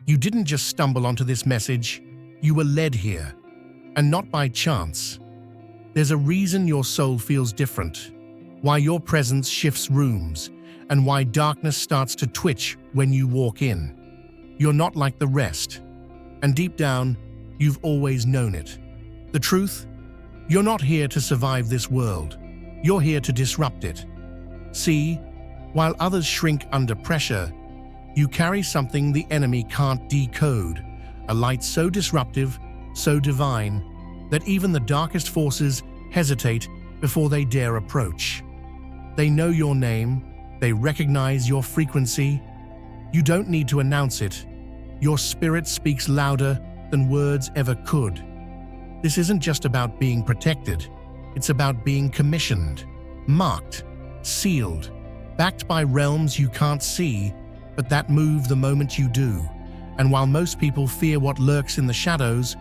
You didn't just stumble onto this message, you were led here, and not by chance. There's a reason your soul feels different, why your presence shifts rooms, and why darkness starts to twitch when you walk in. You're not like the rest, and deep down, you've always known it. The truth? You're not here to survive this world. You're here to disrupt it. See, while others shrink under pressure, you carry something the enemy can't decode, a light so disruptive, so divine, that even the darkest forces hesitate before they dare approach. They know your name, they recognize your frequency. You don't need to announce it. Your spirit speaks louder than words ever could. This isn't just about being protected, it's about being commissioned, marked, sealed, backed by realms you can't see, but that move the moment you do. And while most people fear what lurks in the shadows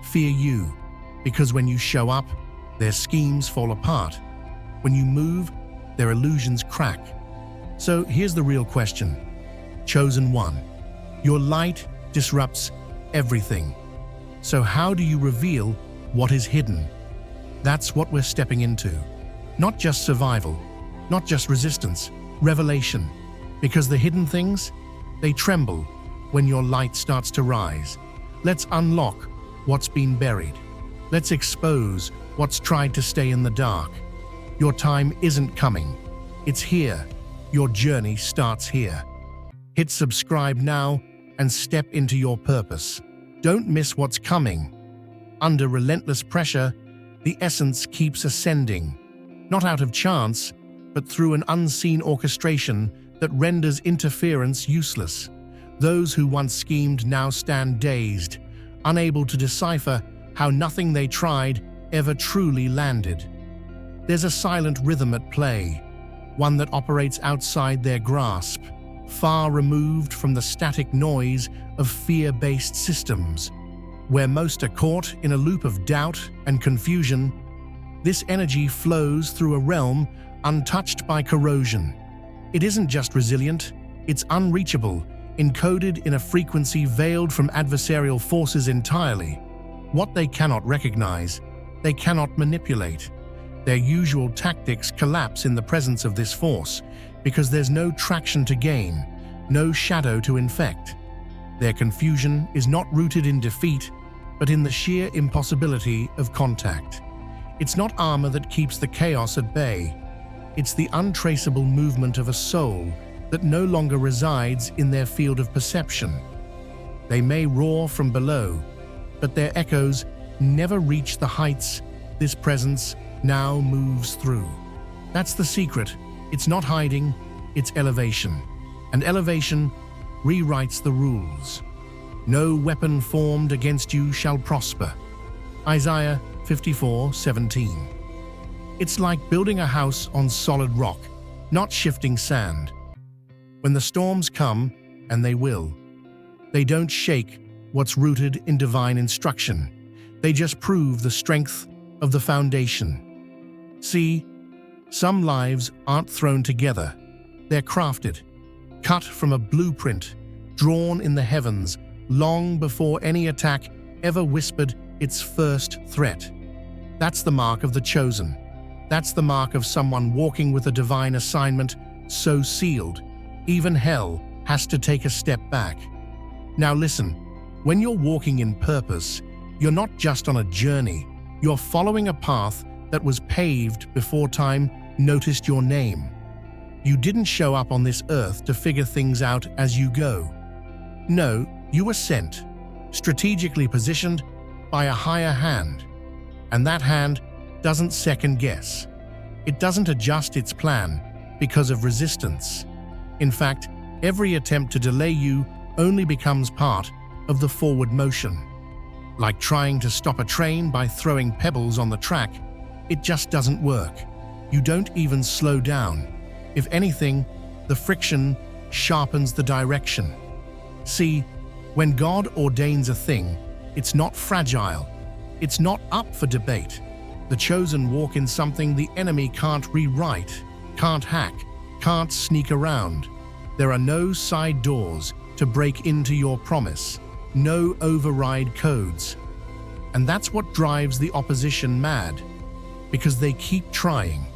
fear you, because when you show up, their schemes fall apart. When you move, their illusions crack. So here's the real question. Chosen one, your light disrupts everything. So how do you reveal what is hidden? That's what we're stepping into. Not just survival, not just resistance, revelation. Because the hidden things, they tremble when your light starts to rise. Let's unlock what's been buried. Let's expose what's tried to stay in the dark. Your time isn't coming. It's here. Your journey starts here. Hit subscribe now and step into your purpose. Don't miss what's coming. Under relentless pressure, the essence keeps ascending, not out of chance, but through an unseen orchestration that renders interference useless. Those who once schemed now stand dazed, unable to decipher how nothing they tried ever truly landed. There's a silent rhythm at play, one that operates outside their grasp, far removed from the static noise of fear-based systems. Where most are caught in a loop of doubt and confusion, this energy flows through a realm untouched by corrosion. It isn't just resilient, it's unreachable, encoded in a frequency veiled from adversarial forces entirely. What they cannot recognize, they cannot manipulate. Their usual tactics collapse in the presence of this force because there's no traction to gain, no shadow to infect. Their confusion is not rooted in defeat, but in the sheer impossibility of contact. It's not armor that keeps the chaos at bay. It's the untraceable movement of a soul that no longer resides in their field of perception. They may roar from below, but their echoes never reach the heights this presence now moves through. That's the secret. It's not hiding, it's elevation. And elevation rewrites the rules. No weapon formed against you shall prosper. Isaiah 54:17. It's like building a house on solid rock, not shifting sand. When the storms come, and they will, they don't shake what's rooted in divine instruction. They just prove the strength of the foundation. See, some lives aren't thrown together. They're crafted, cut from a blueprint, drawn in the heavens long before any attack ever whispered its first threat. That's the mark of the chosen. That's the mark of someone walking with a divine assignment so sealed, even hell has to take a step back. Now listen, when you're walking in purpose, you're not just on a journey, you're following a path that was paved before time noticed your name. You didn't show up on this earth to figure things out as you go. No, you were sent, strategically positioned by a higher hand. And that hand doesn't second guess. It doesn't adjust its plan because of resistance. In fact, every attempt to delay you only becomes part of the forward motion. Like trying to stop a train by throwing pebbles on the track, it just doesn't work. You don't even slow down. If anything, the friction sharpens the direction. See, when God ordains a thing, it's not fragile. It's not up for debate. The chosen walk in something the enemy can't rewrite, can't hack, can't sneak around. There are no side doors, to break into your promise. No override codes. And that's what drives the opposition mad. Because they keep trying.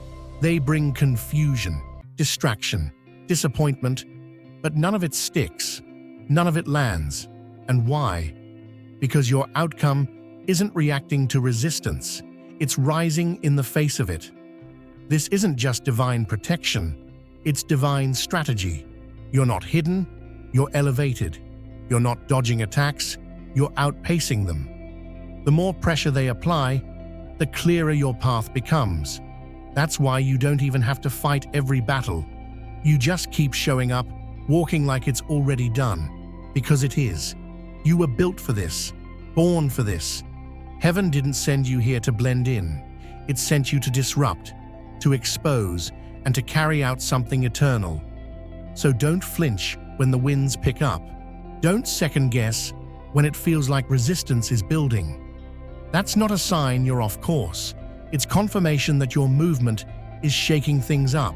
They bring confusion, distraction, disappointment, but none of it sticks. None of it lands. And why? Because your outcome isn't reacting to resistance. It's rising in the face of it. This isn't just divine protection. It's divine strategy. You're not hidden, you're elevated. You're not dodging attacks, you're outpacing them. The more pressure they apply, the clearer your path becomes. That's why you don't even have to fight every battle. You just keep showing up, walking like it's already done. Because it is. You were built for this, born for this. Heaven didn't send you here to blend in. It sent you to disrupt, to expose, and to carry out something eternal. So don't flinch when the winds pick up. Don't second guess when it feels like resistance is building. That's not a sign you're off course. It's confirmation that your movement is shaking things up.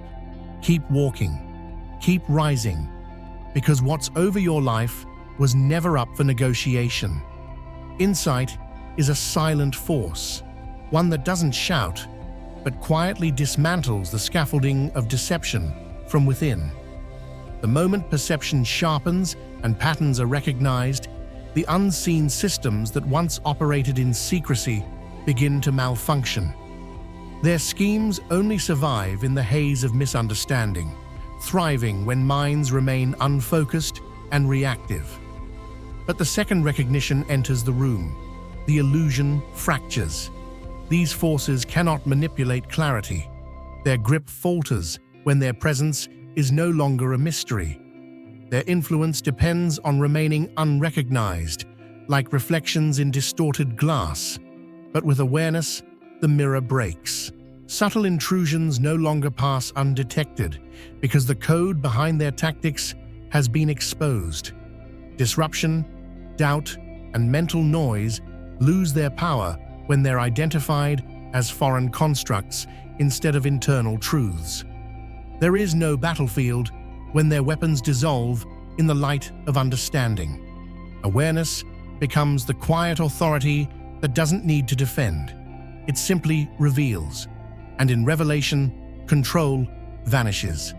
Keep walking. Keep rising. Because what's over your life was never up for negotiation. Insight is a silent force, one that doesn't shout, but quietly dismantles the scaffolding of deception from within. The moment perception sharpens and patterns are recognized, the unseen systems that once operated in secrecy begin to malfunction. Their schemes only survive in the haze of misunderstanding, thriving when minds remain unfocused and reactive. But the second recognition enters the room. The illusion fractures. These forces cannot manipulate clarity. Their grip falters when their presence is no longer a mystery. Their influence depends on remaining unrecognized, like reflections in distorted glass. But with awareness, the mirror breaks. Subtle intrusions no longer pass undetected because the code behind their tactics has been exposed. Disruption, doubt, and mental noise lose their power when they're identified as foreign constructs instead of internal truths. There is no battlefield when their weapons dissolve in the light of understanding. Awareness becomes the quiet authority that doesn't need to defend. It simply reveals. And in revelation, control vanishes.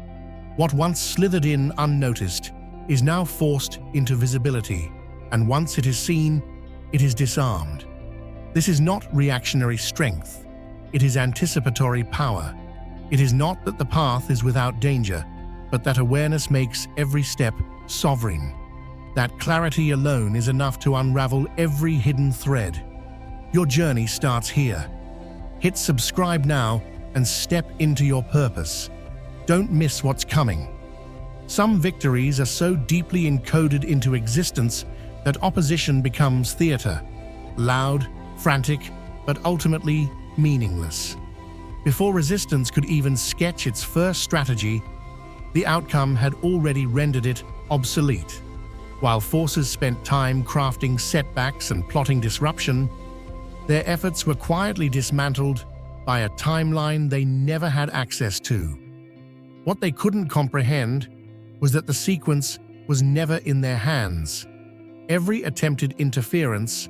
What once slithered in unnoticed is now forced into visibility, and once it is seen, it is disarmed. This is not reactionary strength. It is anticipatory power. It is not that the path is without danger, but that awareness makes every step sovereign. That clarity alone is enough to unravel every hidden thread. Your journey starts here. Hit subscribe now and step into your purpose. Don't miss what's coming. Some victories are so deeply encoded into existence that opposition becomes theater, loud, frantic, but ultimately meaningless. Before resistance could even sketch its first strategy, the outcome had already rendered it obsolete. While forces spent time crafting setbacks and plotting disruption, their efforts were quietly dismantled by a timeline they never had access to. What they couldn't comprehend was that the sequence was never in their hands. Every attempted interference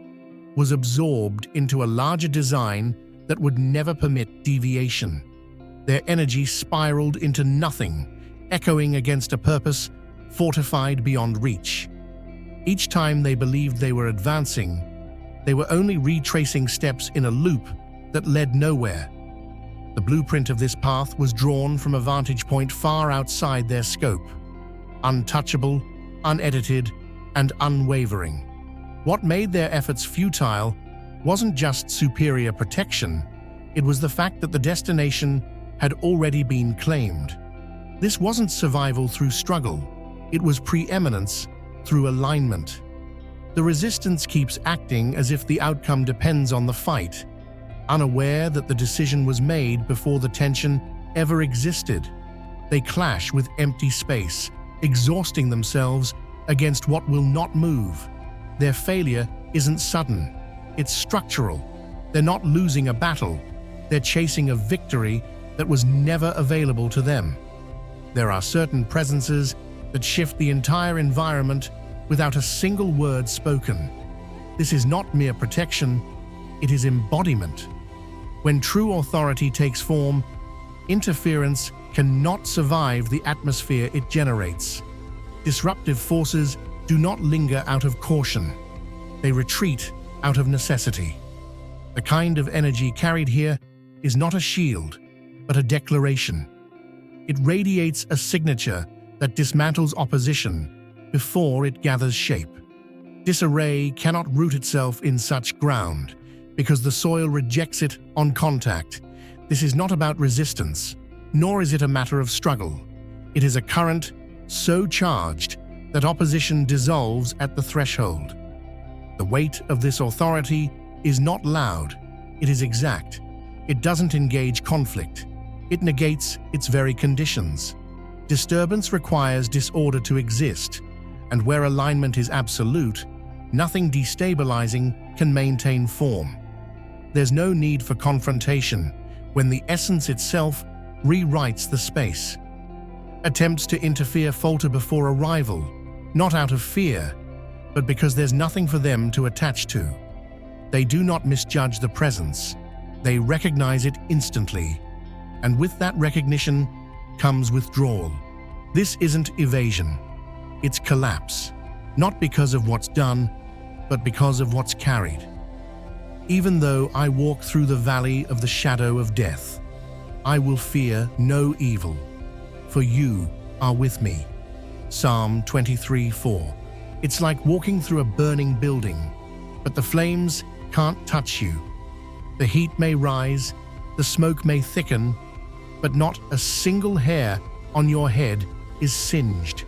was absorbed into a larger design that would never permit deviation. Their energy spiraled into nothing, echoing against a purpose fortified beyond reach. Each time they believed they were advancing, they were only retracing steps in a loop that led nowhere. The blueprint of this path was drawn from a vantage point far outside their scope, untouchable, unedited, and unwavering. What made their efforts futile wasn't just superior protection, it was the fact that the destination had already been claimed. This wasn't survival through struggle, it was preeminence through alignment. The resistance keeps acting as if the outcome depends on the fight, unaware that the decision was made before the tension ever existed. They clash with empty space, exhausting themselves against what will not move. Their failure isn't sudden, it's structural. They're not losing a battle, they're chasing a victory that was never available to them. There are certain presences that shift the entire environment without a single word spoken. This is not mere protection, it is embodiment. When true authority takes form, interference cannot survive the atmosphere it generates. Disruptive forces do not linger out of caution. They retreat out of necessity. The kind of energy carried here is not a shield, but a declaration. It radiates a signature that dismantles opposition before it gathers shape. Disarray cannot root itself in such ground because the soil rejects it on contact. This is not about resistance, nor is it a matter of struggle. It is a current so charged that opposition dissolves at the threshold. The weight of this authority is not loud, it is exact. It doesn't engage conflict. It negates its very conditions. Disturbance requires disorder to exist, and where alignment is absolute, nothing destabilizing can maintain form. There's no need for confrontation when the essence itself rewrites the space. Attempts to interfere falter before arrival, not out of fear, but because there's nothing for them to attach to. They do not misjudge the presence. They recognize it instantly, and with that recognition comes withdrawal. This isn't evasion, it's collapse, not because of what's done, but because of what's carried. Even though I walk through the valley of the shadow of death, I will fear no evil, for you are with me. Psalm 23:4. It's like walking through a burning building, but the flames can't touch you. The heat may rise, the smoke may thicken, but not a single hair on your head is singed,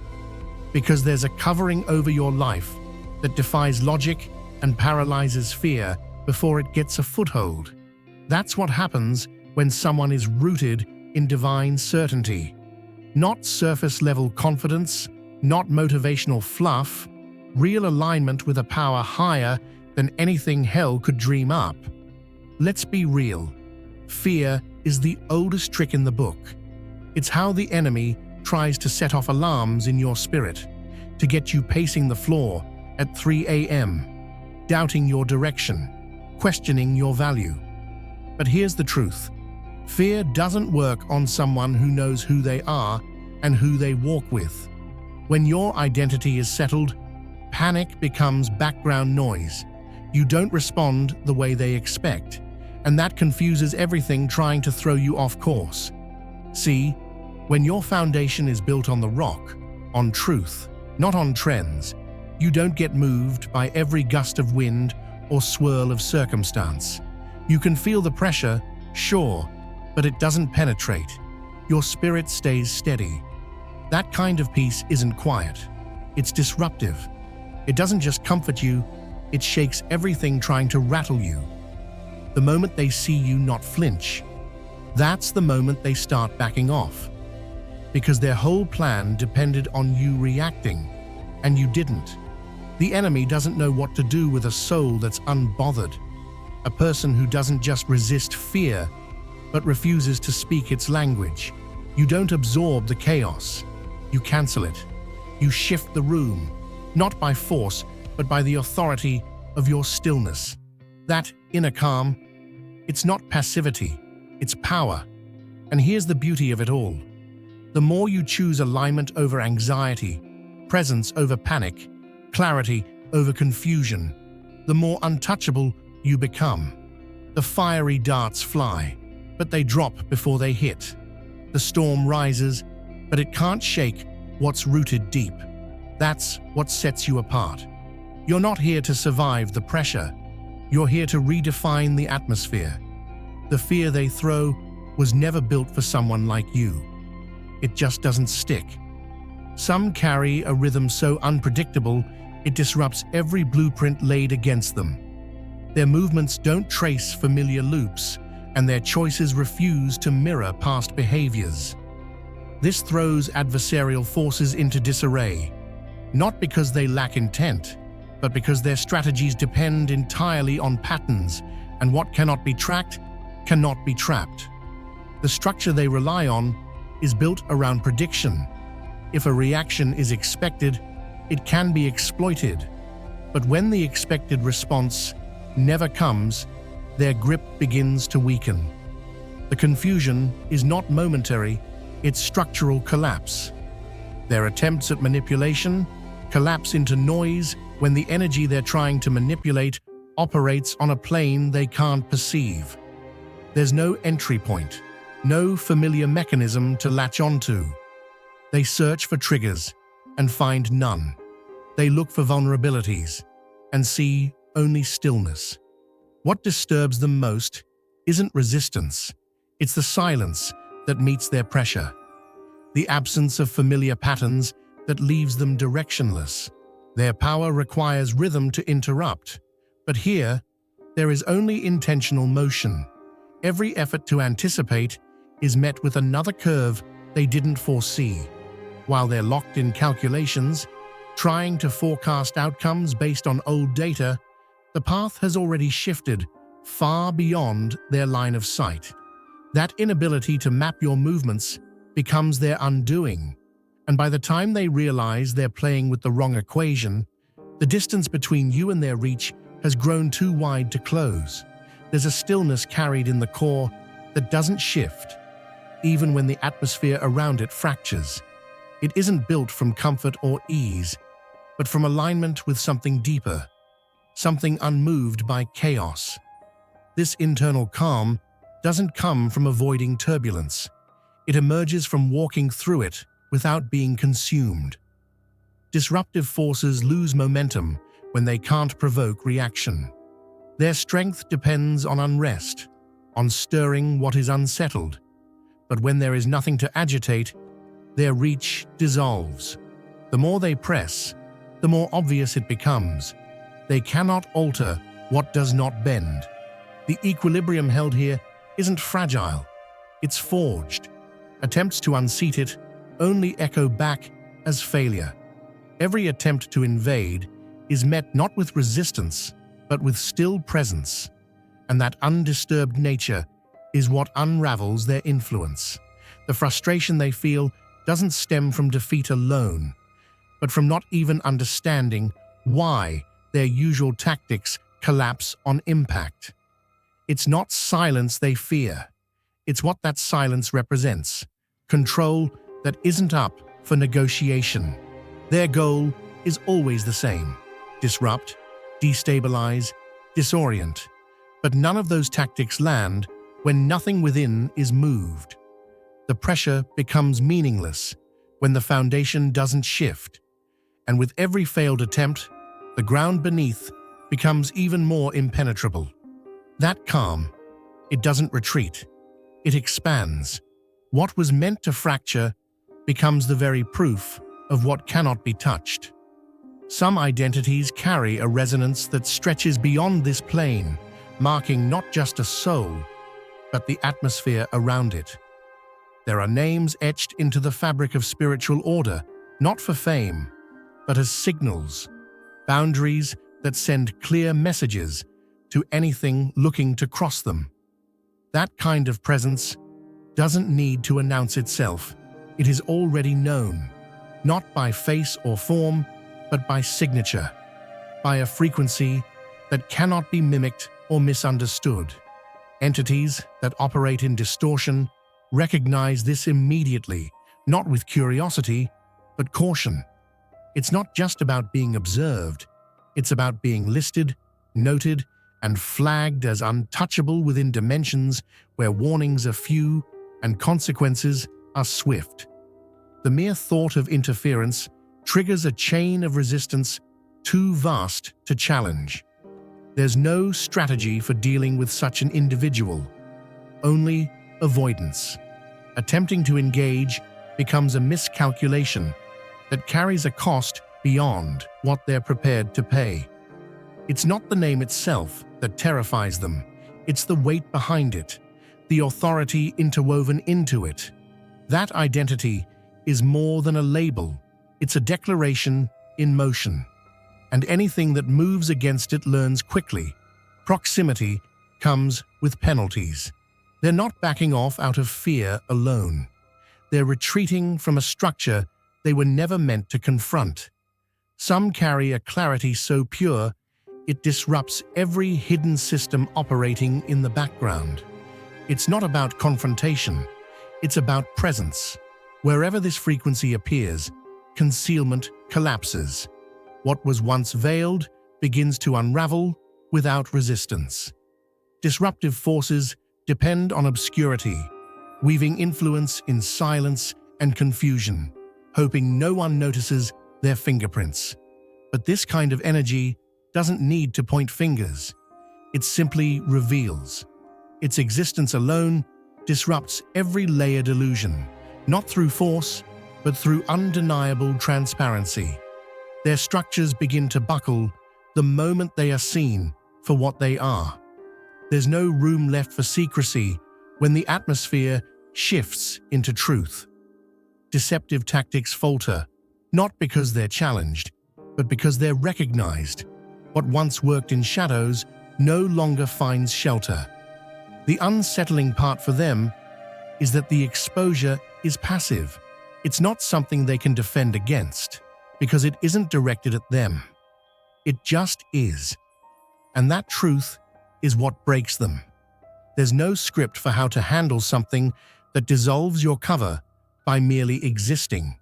because there's a covering over your life that defies logic and paralyzes fear before it gets a foothold. That's what happens when someone is rooted in divine certainty. Not surface-level confidence, not motivational fluff, real alignment with a power higher than anything hell could dream up. Let's be real. Fear is the oldest trick in the book. It's how the enemy tries to set off alarms in your spirit, to get you pacing the floor at 3 a.m., doubting your direction, questioning your value. But here's the truth. Fear doesn't work on someone who knows who they are and who they walk with. When your identity is settled, panic becomes background noise. You don't respond the way they expect, and that confuses everything trying to throw you off course. See, when your foundation is built on the rock, on truth, not on trends, you don't get moved by every gust of wind or swirl of circumstance. You can feel the pressure, sure, but it doesn't penetrate. Your spirit stays steady. That kind of peace isn't quiet. It's disruptive. It doesn't just comfort you, it shakes everything trying to rattle you. The moment they see you not flinch, that's the moment they start backing off. Because their whole plan depended on you reacting, and you didn't. The enemy doesn't know what to do with a soul that's unbothered. A person who doesn't just resist fear, but refuses to speak its language. You don't absorb the chaos. You cancel it. You shift the room, not by force, but by the authority of your stillness. That inner calm, it's not passivity, it's power. And here's the beauty of it all. The more you choose alignment over anxiety, presence over panic, clarity over confusion, the more untouchable you become. The fiery darts fly, but they drop before they hit. The storm rises, but it can't shake what's rooted deep. That's what sets you apart. You're not here to survive the pressure. You're here to redefine the atmosphere. The fear they throw was never built for someone like you. It just doesn't stick. Some carry a rhythm so unpredictable it disrupts every blueprint laid against them. Their movements don't trace familiar loops, and their choices refuse to mirror past behaviors. This throws adversarial forces into disarray, not because they lack intent, but because their strategies depend entirely on patterns, and what cannot be tracked cannot be trapped. The structure they rely on is built around prediction. If a reaction is expected, it can be exploited. But when the expected response never comes, their grip begins to weaken. The confusion is not momentary, it's structural collapse. Their attempts at manipulation collapse into noise when the energy they're trying to manipulate operates on a plane they can't perceive. There's no entry point, no familiar mechanism to latch onto. They search for triggers and find none. They look for vulnerabilities and see only stillness. What disturbs them most isn't resistance, it's the silence that meets their pressure, the absence of familiar patterns that leaves them directionless. Their power requires rhythm to interrupt, but here, there is only intentional motion. Every effort to anticipate is met with another curve they didn't foresee. While they're locked in calculations, trying to forecast outcomes based on old data, the path has already shifted far beyond their line of sight. That inability to map your movements becomes their undoing, and by the time they realize they're playing with the wrong equation, the distance between you and their reach has grown too wide to close. There's a stillness carried in the core that doesn't shift, even when the atmosphere around it fractures. It isn't built from comfort or ease, but from alignment with something deeper, something unmoved by chaos. This internal calm doesn't come from avoiding turbulence. It emerges from walking through it without being consumed. Disruptive forces lose momentum when they can't provoke reaction. Their strength depends on unrest, on stirring what is unsettled. But when there is nothing to agitate, their reach dissolves. The more they press, the more obvious it becomes. They cannot alter what does not bend. The equilibrium held here isn't fragile, it's forged. Attempts to unseat it only echo back as failure. Every attempt to invade is met not with resistance, but with still presence. And that undisturbed nature is what unravels their influence. The frustration they feel doesn't stem from defeat alone, but from not even understanding why their usual tactics collapse on impact. It's not silence they fear. It's what that silence represents. Control that isn't up for negotiation. Their goal is always the same: disrupt, destabilize, disorient. But none of those tactics land when nothing within is moved. The pressure becomes meaningless when the foundation doesn't shift. And with every failed attempt, the ground beneath becomes even more impenetrable. That calm, it doesn't retreat, it expands. What was meant to fracture becomes the very proof of what cannot be touched. Some identities carry a resonance that stretches beyond this plane, marking not just a soul, but the atmosphere around it. There are names etched into the fabric of spiritual order, not for fame, but as signals, boundaries that send clear messages to anything looking to cross them. That kind of presence doesn't need to announce itself. It is already known, not by face or form, but by signature, by a frequency that cannot be mimicked or misunderstood. Entities that operate in distortion recognize this immediately, not with curiosity, but caution. It's not just about being observed, it's about being listed, noted, and flagged as untouchable within dimensions where warnings are few and consequences are swift. The mere thought of interference triggers a chain of resistance too vast to challenge. There's no strategy for dealing with such an individual, only avoidance. Attempting to engage becomes a miscalculation that carries a cost beyond what they're prepared to pay. It's not the name itself that terrifies them, it's the weight behind it, the authority interwoven into it. That identity is more than a label, it's a declaration in motion. And anything that moves against it learns quickly. Proximity comes with penalties. They're not backing off out of fear alone. They're retreating from a structure they were never meant to confront. Some carry a clarity so pure, it disrupts every hidden system operating in the background. It's not about confrontation, it's about presence. Wherever this frequency appears, concealment collapses. What was once veiled begins to unravel without resistance. Disruptive forces depend on obscurity, weaving influence in silence and confusion, hoping no one notices their fingerprints. But this kind of energy doesn't need to point fingers. It simply reveals. Its existence alone disrupts every layered illusion, not through force, but through undeniable transparency. Their structures begin to buckle the moment they are seen for what they are. There's no room left for secrecy when the atmosphere shifts into truth. Deceptive tactics falter, not because they're challenged, but because they're recognized. What once worked in shadows no longer finds shelter. The unsettling part for them is that the exposure is passive. It's not something they can defend against, because it isn't directed at them. It just is. And that truth is what breaks them. There's no script for how to handle something that dissolves your cover by merely existing.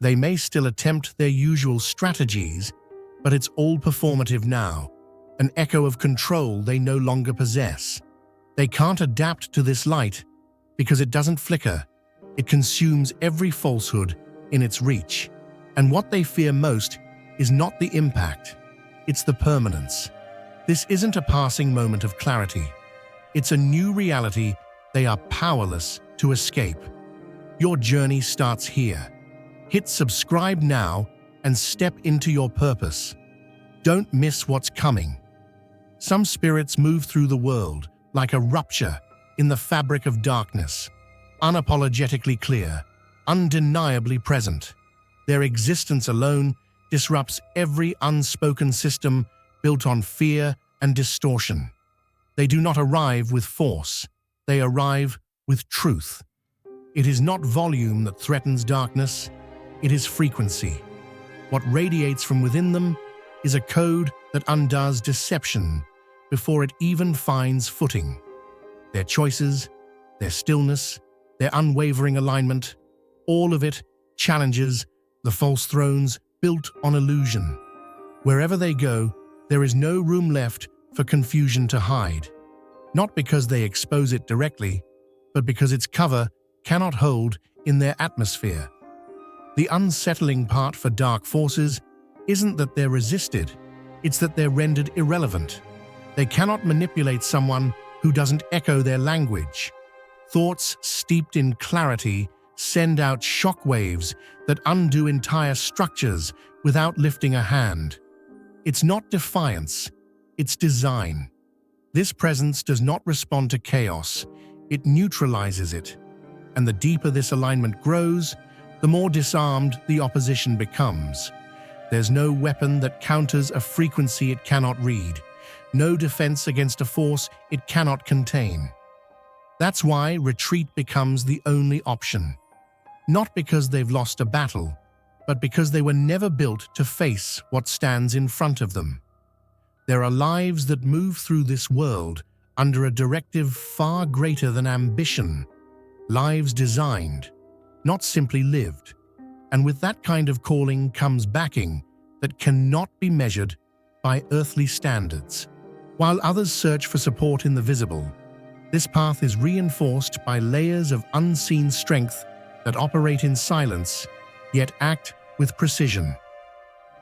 They may still attempt their usual strategies, but it's all performative now, an echo of control they no longer possess. They can't adapt to this light because it doesn't flicker. It consumes every falsehood in its reach. And what they fear most is not the impact, it's the permanence. This isn't a passing moment of clarity. It's a new reality they are powerless to escape. Your journey starts here. Hit subscribe now and step into your purpose. Don't miss what's coming. Some spirits move through the world like a rupture in the fabric of darkness, unapologetically clear, undeniably present. Their existence alone disrupts every unspoken system built on fear and distortion. They do not arrive with force, they arrive with truth. It is not volume that threatens darkness, it is frequency. What radiates from within them is a code that undoes deception before it even finds footing. Their choices, their stillness, their unwavering alignment, all of it challenges the false thrones built on illusion. Wherever they go, there is no room left for confusion to hide. Not because they expose it directly, but because its cover cannot hold in their atmosphere. The unsettling part for dark forces isn't that they're resisted, it's that they're rendered irrelevant. They cannot manipulate someone who doesn't echo their language. Thoughts steeped in clarity send out shockwaves that undo entire structures without lifting a hand. It's not defiance, it's design. This presence does not respond to chaos, it neutralizes it. And the deeper this alignment grows, the more disarmed the opposition becomes. There's no weapon that counters a frequency it cannot read, no defense against a force it cannot contain. That's why retreat becomes the only option. Not because they've lost a battle, but because they were never built to face what stands in front of them. There are lives that move through this world under a directive far greater than ambition. Lives designed, not simply lived. And with that kind of calling comes backing that cannot be measured by earthly standards. While others search for support in the visible, this path is reinforced by layers of unseen strength that operate in silence, yet act with precision.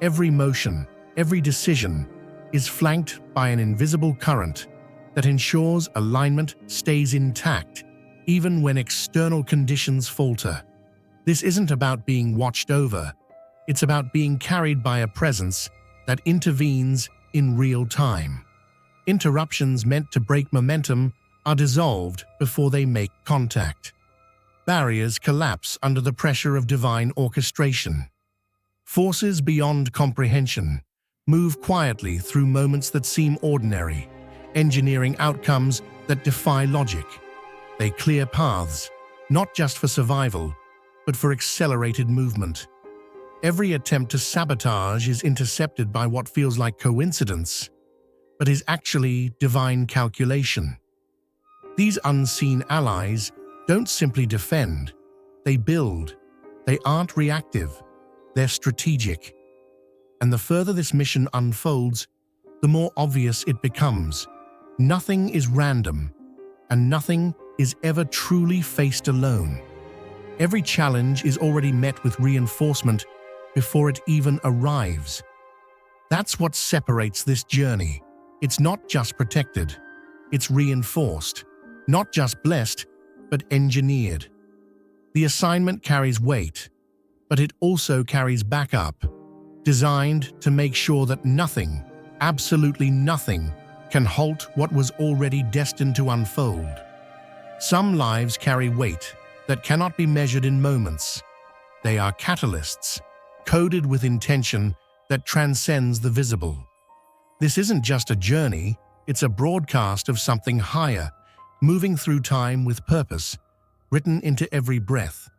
Every motion, every decision is flanked by an invisible current that ensures alignment stays intact even when external conditions falter. This isn't about being watched over, it's about being carried by a presence that intervenes in real time. Interruptions meant to break momentum are dissolved before they make contact. Barriers collapse under the pressure of divine orchestration. Forces beyond comprehension move quietly through moments that seem ordinary, engineering outcomes that defy logic. They clear paths, not just for survival, but for accelerated movement. Every attempt to sabotage is intercepted by what feels like coincidence, but is actually divine calculation. These unseen allies don't simply defend, they build. They aren't reactive, they're strategic. And the further this mission unfolds, the more obvious it becomes. Nothing is random, and nothing is ever truly faced alone. Every challenge is already met with reinforcement before it even arrives. That's what separates this journey. It's not just protected, it's reinforced. Not just blessed, but engineered. The assignment carries weight, but it also carries backup, designed to make sure that nothing, absolutely nothing, can halt what was already destined to unfold. Some lives carry weight that cannot be measured in moments. They are catalysts, coded with intention that transcends the visible. This isn't just a journey, it's a broadcast of something higher, moving through time with purpose, written into every breath.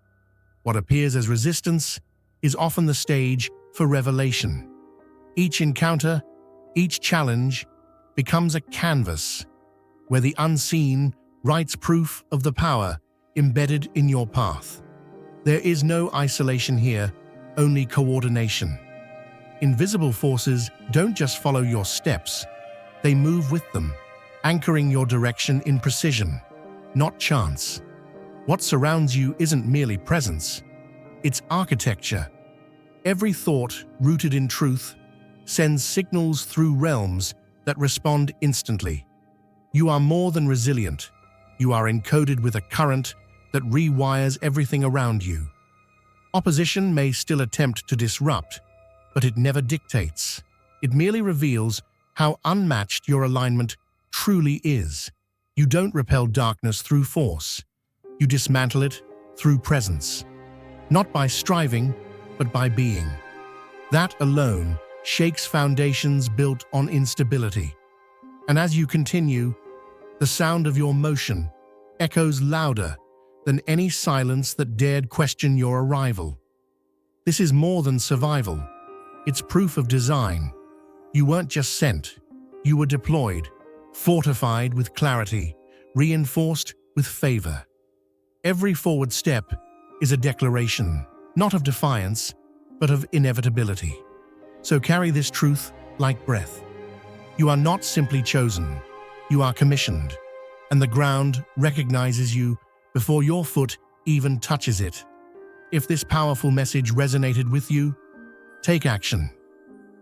What appears as resistance is often the stage for revelation. Each encounter, each challenge, becomes a canvas where the unseen writes proof of the power embedded in your path. There is no isolation here, only coordination. Invisible forces don't just follow your steps, they move with them, anchoring your direction in precision, not chance. What surrounds you isn't merely presence, it's architecture. Every thought, rooted in truth, sends signals through realms that respond instantly. You are more than resilient. You are encoded with a current that rewires everything around you. Opposition may still attempt to disrupt, but it never dictates. It merely reveals how unmatched your alignment truly is. You don't repel darkness through force. You dismantle it through presence. Not by striving, but by being. That alone shakes foundations built on instability. And as you continue, the sound of your motion echoes louder than any silence that dared question your arrival. This is more than survival. It's proof of design. You weren't just sent, you were deployed, fortified with clarity, reinforced with favor. Every forward step is a declaration, not of defiance, but of inevitability. So carry this truth like breath. You are not simply chosen, you are commissioned, and the ground recognizes you before your foot even touches it. If this powerful message resonated with you, take action.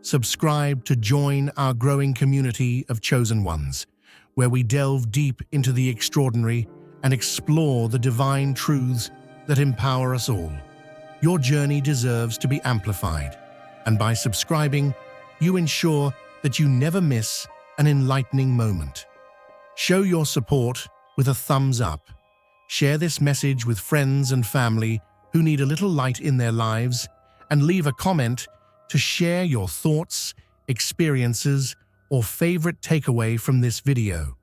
Subscribe to join our growing community of chosen ones, where we delve deep into the extraordinary and explore the divine truths that empower us all. Your journey deserves to be amplified, and by subscribing, you ensure that you never miss an enlightening moment. Show your support with a thumbs up. Share this message with friends and family who need a little light in their lives, and leave a comment to share your thoughts, experiences, or favorite takeaway from this video.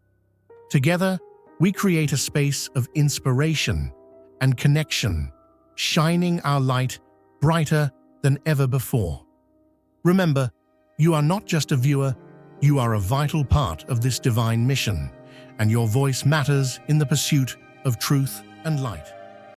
Together, we create a space of inspiration and connection, shining our light brighter than ever before. Remember, you are not just a viewer, you are a vital part of this divine mission, and your voice matters in the pursuit of truth and light.